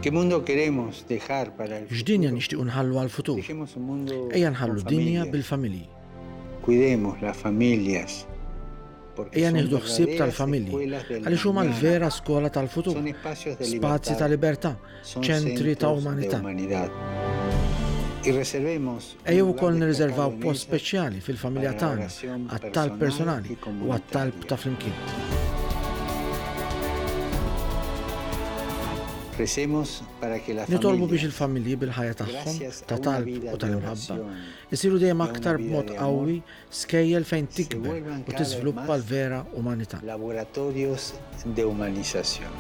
¿Qué mundo queremos dejar para el X'dinja futuro? nixtiequ nħallu għall-futur? Dejemos un mundo Ejja con nħallu dinja familias. bil-familji. Cuidemos las familias. Porque Ejja son nieħdu ħsieb verdaderas tal-familji escuelas del għaliex huma mañana. l-vera skola tal-futur. Son espacios de Spazji ta' libertad. libertà, Son ċentri ta' centros de umanità. humanidad. Y reservemos Ejjew un ukoll lugar nirriservaw destacado en post ellas speċjali fil-familja para la tagħna oración għat-talb personal personali y u għat-talb comunitaria. ta' flimkien. Recemos para que las Nitolbu biex familias, il-familji bil-ħajja tagħhom gracias a ta' una talb vida u de tal-imħabba oración isiru dejjem y a una aktar vida b'mod de qawwi amor, skejjel fejn se tikber vuelvan u cada vez tiżviluppa más l-vera umanità. laboratorios de humanización.